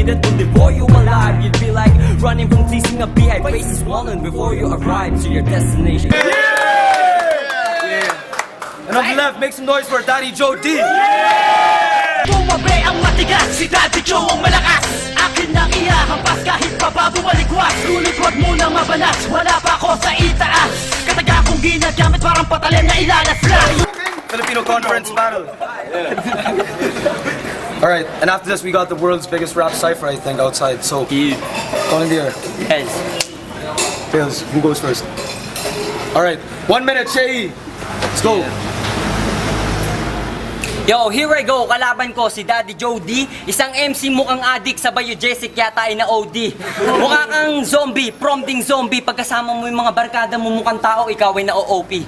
created to devour you alive. You'd be like running from teasing a bee. Face is swollen before you arrive to your destination. And on the left, make some noise for Daddy Joe D. Bumabe ang matigas, si Daddy Joe ang malakas. Akin nang ihahampas kahit pa ba bumaligwas. Ngunit huwag munang mabanas, wala pa ako sa itaas. Kataga kong ginagamit parang patalim na ilalaslas. Filipino conference battle. Alright, and after this we got the world's biggest rap cipher, I think, outside. So, call in the air. Heads. Tails, who goes first? Alright, 1 minute, Shay. Let's go. Yo, here I go. Kalaban ko si Daddy Joe D. Isang MC mukhang addict sa Biogesic yata ay na OD. Mukha kang zombie, prompting zombie. Pagkasama mo yung mga barkada mo mukhang tao, ikaw ay na OOP.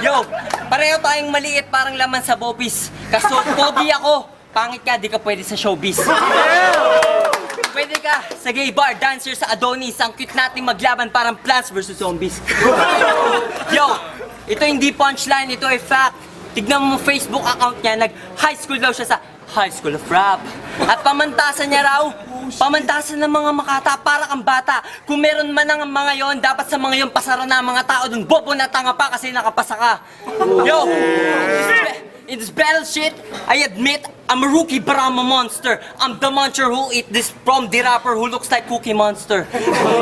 Yo, pareho tayong maliit parang laman sa bopis. Kaso pogi ako, pangit ka, di ka pwede sa showbiz. Pwede ka sa gay bar, dancer sa Adonis. Ang cute nating maglaban parang Plants vs Zombies. Yo, ito hindi punchline, ito ay fact. Tignan mo Facebook account niya, nag-high school daw siya sa High School of Rap. At pamantasan niya raw, pamantasan ng mga makata para kang bata. Kung meron man ng mga yon, dapat sa mga yon pasara na mga tao dun. Bobo na tanga pa kasi nakapasa ka. Yo! In this battle shit, I admit, I'm a rookie but I'm a monster. I'm the muncher who eat this from the rapper who looks like Cookie Monster.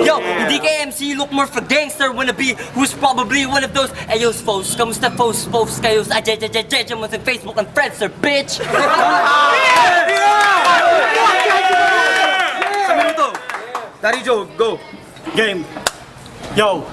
Yo, hindi kay MC, look more for gangster wannabe who's probably one of those ayos foes. Kamusta foes kayo sa ajejejeje mo sa Facebook and Friendster, bitch! Sa minuto. Daddy Joe, go. Game. Yo.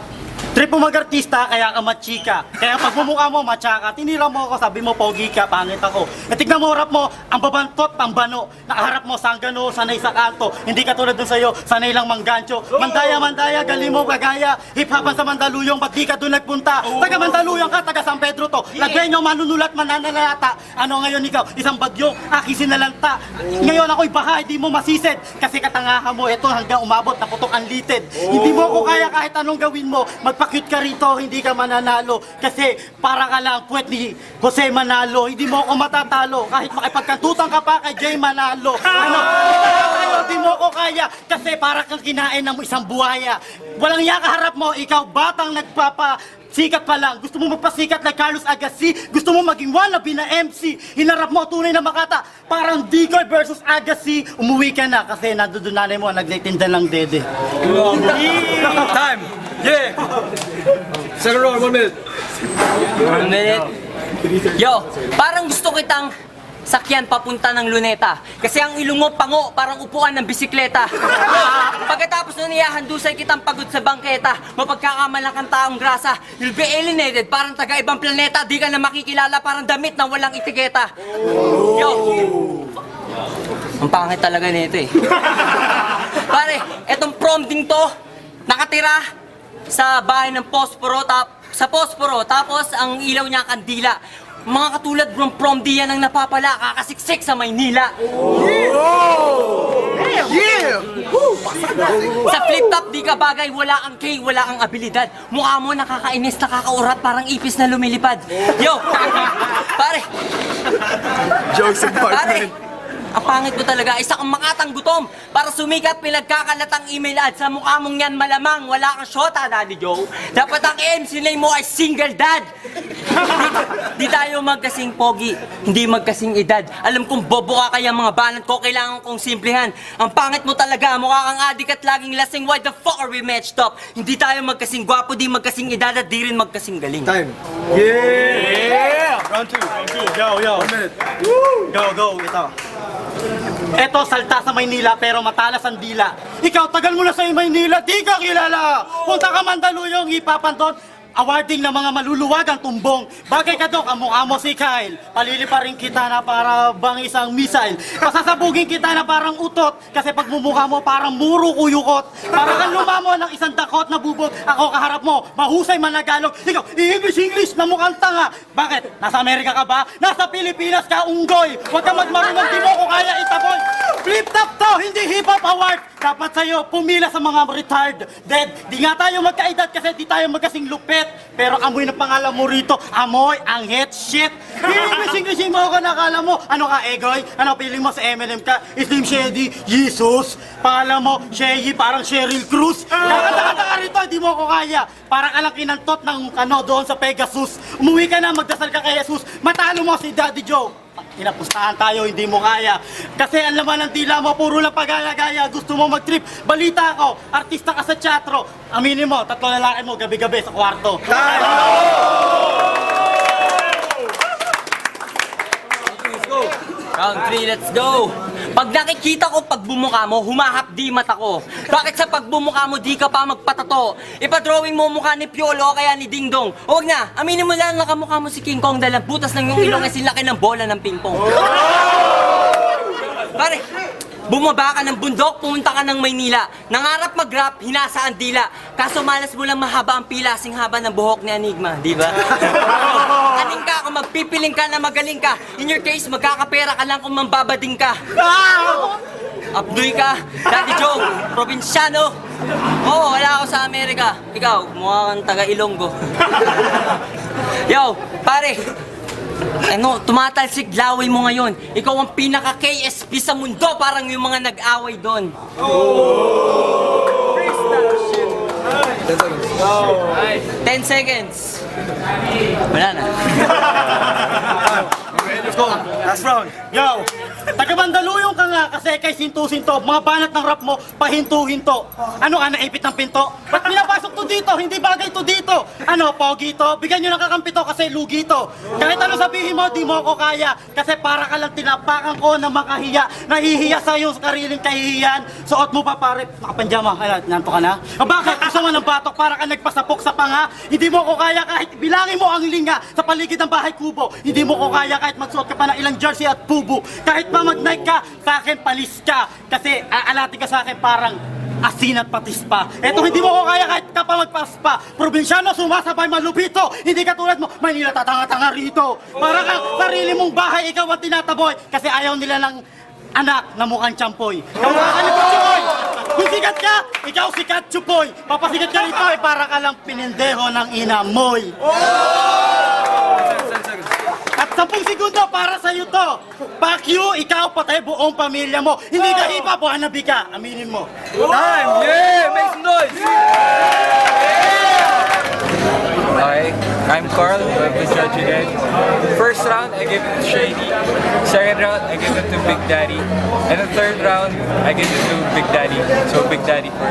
Trip mo mag-artista, kaya ka machika. Kaya pag mumukha mo, matsaka. Tinira mo ako, sabi mo, pogi ka, pangit ako. E tignan mo, rap mo, ang babantot, pambano. Nakaharap mo, sanggano, sanay sa kanto. Hindi ka tulad dun sa'yo, sanay lang manggancho. Mandaya, galing mo, kagaya. Hip-hopan sa Mandaluyong, ba't di ka dun nagpunta? Taga Mandaluyong ka, taga San Pedro to. Lagwenyo, manunulat, mananalata. Ano ngayon ikaw? Isang bagyo, aking sinalanta. Ngayon ako'y baha, hindi mo masisid. Kasi katangahan mo, ito hanggang umabot, naputok ang litid. Hindi mo ko kaya kahit anong gawin mo. Magpa-cute ka rito, hindi ka mananalo. Kasi para ka lang puwet ni Jose Manalo. Hindi mo ako matatalo. Kahit makipagkantutan ka pa kay Jay Manalo. Ano? Hindi mo ko kaya. Kasi para kang kinain ng isang buhaya. Walang iya kaharap mo. Ikaw batang sikat pa lang. Gusto mo magpasikat like Carlos Agassi. Gusto mo maging wannabe na MC. Hinarap mo tunay na Makata. Parang Dicoy versus Agassi. Umuwi ka na kasi nandoon nanay mo nagtitinda ng dede. Time. Yeah. Second round, 1 minute. 1 minute. Yo, parang gusto kitang sakyan papunta ng Luneta. Kasi ang ilong mo pango, parang upuan ng bisikleta. Pagkatapos nun ihahandusay kitang pagod sa bangketa. Mapagkakamalang kang taong grasa. You'll be alienated, parang taga-ibang planeta. Di ka na makikilala, parang damit na walang etiketa. Yo, ang pangit talaga nito eh. Pare, etong prom ding to, nakatira sa bahay ng posporo, tapos ang ilaw niya kandila. Mga katulad ng prom diyan ang napapala, kakasiksik sa Maynila. Sa flip-top di ka bagay, wala kang K, wala kang abilidad. Mukha mo nakakainis, nakakaurat, parang ipis na lumilipad. Yo, pare. Jokes apart, Pare, ang pangit mo talaga, isa kang makatang gutom. Para sumikat, pinagkakalatang email ad. Sa mukha mong yan malamang, wala kang shota, Daddy Joe. Dapat ang MC name mo ay single dad. Di tayo magkasing pogi, hindi magkasing edad. Alam kong bobo ka kaya mga banat ko, kailangan kong simplihan. Ang pangit mo talaga, mukha kang adik at laging lasing. Why the fuck are we matched up? Hindi tayo magkasing gwapo, di magkasing edad at di rin magkasing galing. Time. Yeah. Round 2. Yo. 1 minute. Go, ito. Eto, salta sa Maynila pero matalas ang dila. Ikaw, tagal mo na sa Maynila, di ka kilala. Punta ka Mandaluyong, ipapanton. Awarding ng mga maluluwag ang tumbong. Bagay ka dok, ang mukha mo si Kyle. Paliliparin kita na para bang isang missile. Pasasabugin kita na parang utot. Kasi pag mumukha mo parang muro kuyukot. Para kang lumamo ng isang dakot na bubot. Ako kaharap mo, mahusay managalog. Ikaw, English na mukhang tanga. Bakit? Nasa Amerika ka ba? Nasa Pilipinas ka, unggoy. Huwag ka magmarunong, di mo ko kaya itaboy. Flip top! Rap to, hindi hip-hop award. Dapat sa'yo pumila sa mga retired dead. Di nga tayo magkaedad kasi di tayo magkasing lupet. Pero amoy na pangalan mo rito, amoy ang head shit. Hinising-lising mo ako, nakala mo. Ano ka, Egoy? Ano, piling mo sa Eminem ka? Slim Shady, Jesus. Pangalan mo, Shady, parang Sheryl Cruz. Kakanta-kanta ka rito, di mo ako kaya. Parang alang kinantot ng doon sa Pegasus. Umuwi ka na, magdasal ka kay Jesus. Matalo mo si Daddy Joe. Inapustahan tayo, hindi mo kaya. Kasi ang laman ng dila mo, puro lang pagaya-gaya. Gusto mo mag-trip. Balita ko, artista ka sa teatro. Aminin mo, 3 lalaki mo, gabi-gabi sa kwarto. Round 3, let's go! Pag nakikita ko pag bumuka mo, humahapdi mata ko. Bakit sa pagbumuka mo di ka pa magpatato? Ipa-drawing mo mukha ni Piolo o kaya ni Ding Dong. O wag na, aminin mo lang nakamukha mo si King Kong dahil ang butas ng yung ilong ay silaki ng bola ng pingpong. Pare, bumaba ka ng bundok, pumunta ka ng Maynila. Nangarap mag-rap, hinasa ang dila. Kaso malas mo lang mahaba ang pila, sing haba ng buhok ni Enigma, di ba? Aling ka kung magpipiling ka na magaling ka. In your case, magkakapera ka lang kung mambabading ka. Abdoy ka, Daddy Joe, probinsyano. Oo, wala ako sa Amerika. Ikaw, mukha kang taga-Ilonggo. Yo, pare, ano, tumatalsik laway mo ngayon. Ikaw ang pinaka-KSP sa mundo, parang yung mga nag-away doon. 10 seconds. Wala na. Let's go. Last round. Yo, taga-Mandaluyong ka nga kasi kay Sinto-Sinto, mga banat ng rap mo, pahinto-hinto. Ano ka, naipit ng pinto? Ba't pinapasok to dito? Hindi bagay to dito. Ano, pogi to? Bigyan nyo ng kakampi to kasi lugi to. Kahit ano sabihin mo, di mo ako kaya. Kasi para ka lang tinapakan ko na makahiya. Nahihiya sa'yo sa kariling kahihiyan. Suot mo pa pare, nakapanjama. Ano, nanto ka na? O bakit? Gusto mo ng batok para ka nagpasapok sa panga? Hindi mo ako kaya kahit bilangin mo ang linga sa paligid ng bahay kubo. Hindi mo ako kaya kahit magsuot ka pa ng ilang jersey at pubo. Kahit pa mag-Nike ka, sa akin palis ka. Kasi aalatin ka sa akin parang asin at patis pa. Eto hindi mo ko kaya kahit ka pa magpaspa. Probinsyano sumasabay malupito. Hindi ka tulad mo, Maynila tatanga-tanga rito. Para kang sarili mong bahay, ikaw ang tinataboy. Kasi ayaw nila ng anak na mukhang champoy. Kung sikat ka, ikaw sikat chupoy. Papasikat ka rito para ka lang pinindeho ng inamoy. At 10 segundo para sa'yo to. Fuck you, ikaw patay buong pamilya mo. Hindi ka hipa, buhanabi ka. Aminin mo. Time! Yeah! Make some noise! Hi, I'm Carl, I'm with Judge again. First round, I give it to Shady. Second round, I give it to Big Daddy. And the third round, I give it to Big Daddy. So Big Daddy for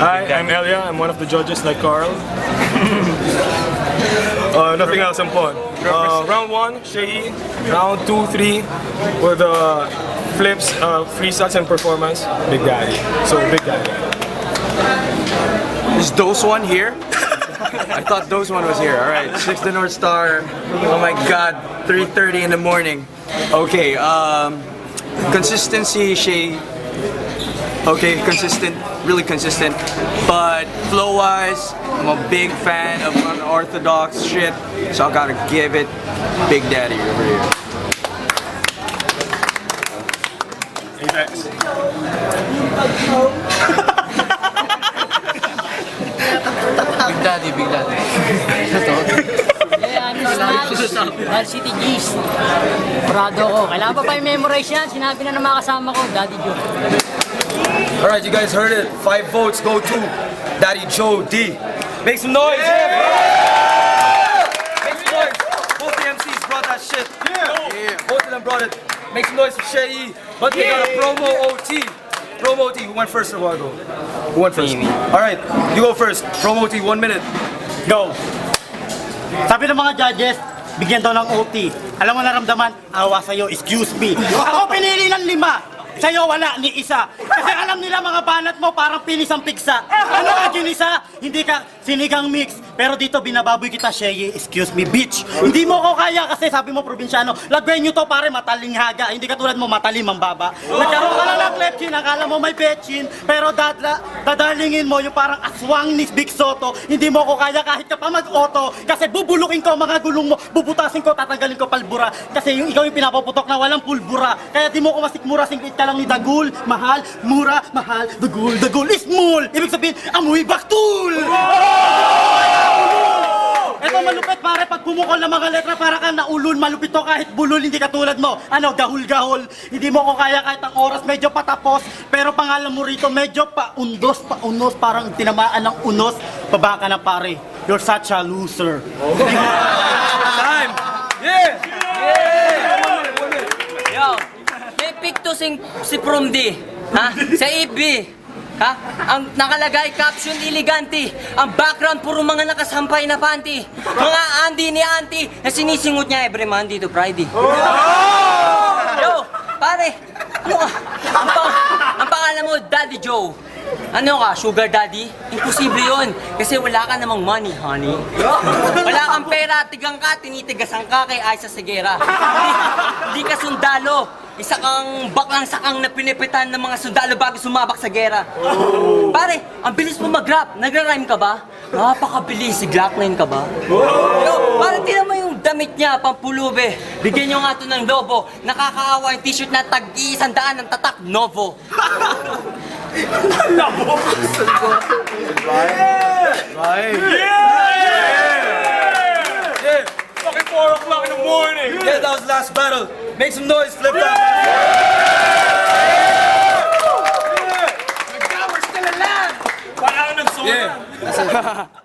Hi, I'm Elia. I'm one of the judges like Carl. Nothing else on point. Round 1, Shei. Round 2, 3, with flips, freestyles and performance, Big Daddy. So Big Daddy. Is Dose One here? I thought Dose One was here. All right, 6 the North Star. Oh my God, 3:30 in the morning. Okay, consistency, Shay. Okay, consistent, really consistent. But flow-wise, I'm a big fan of unorthodox shit, so I gotta give it Big Daddy over here. Apex. Big Daddy, Big Daddy. Man City G's. Prado ko. Kailangan pa i-memorize yan. Sinabi na ng mga kasama ko, Daddy Joe. Alright, you guys heard it. 5 votes go to Daddy Joe D. Make some noise! Make some noise! Both the MCs brought that shit. Both of them brought it. Make some noise for Shei. But we got a promo OT. Promo OT. Who went first a while ago? Who went first? Alright, you go first. Promo OT, 1 minute. Go! Sabi ng mga judges, bigyan daw ng OT. Alam mo naramdaman, awa sa'yo, excuse me. Ako pinili ng 5. Sa'yo wala ni isa. Kasi alam nila mga banat mo parang pinis ang piksa. Ano ka ginisa? Hindi ka sinigang mix. Pero dito binababoy kita, Shea. Excuse me, bitch. Hindi mo ko kaya kasi sabi mo probinsyano. Lagay nyo to pare, matalinghaga. Hindi katulad mo, matalim ang baba. Nagkaroon ka lang ng lepchin, akala mo may betchin. Pero dadalingin mo yung parang aswang ni Big Soto. Hindi mo ko kaya kahit ka pa mag-auto. Kasi bubulukin ko ang mga gulong mo. Bubutasin ko, tatanggalin ko palbura. Kasi yung ikaw yung pinapaputok na walang pulbura. Kaya di mo ko masikmura, singkit ka lang ni Dagul. Mahal, mura, mahal. Dagul is mall. Ibig sabihin, amoy baktul! Ito malupit pare, pag pumukol ng mga letra para ka naulol, malupit to kahit bulol, hindi katulad mo. Ano, gahul-gahol. Hindi mo ko kaya kahit ang oras medyo patapos, pero pangalan mo rito medyo paunos, parang tinamaan ng unos. Baba ka na pare. You're such a loser. Time! Yeah! Yo, may pick to si Promdi. Ha? Sa EB. Ha? Ang nakalagay caption elegante. Ang background puro mga nakasampay na panty. Mga Andy ni Auntie na sinisingot niya every Monday to Friday. Yo, pare. Ano ka? Ang pangalan mo, Daddy Joe. Ano ka, sugar daddy? Imposible yun. Kasi wala ka namang money, honey. Wala kang pera, tigang ka, tinitigasan ka kay Aiza Segura. Hindi ka sundalo. Isa kang baklang sakang na pinipitan ng mga sundalo bago sumabak sa gera. Pare, ang bilis mo mag-rap. Nagra-rhyme ka ba? Napakabilis. Si Glock 9 ka ba? Yo, pare, tinan mo yung damit niya, pampulube. Bigyan nyo nga to ng lobo. Nakakaawa yung t-shirt na tag-100 ng tatak, Novo. Yeah! Fucking 4 o'clock in the morning. Yeah, that was the last battle. Make some noise, flip top. We're still alive. Wala ka nagsulat. Yeah.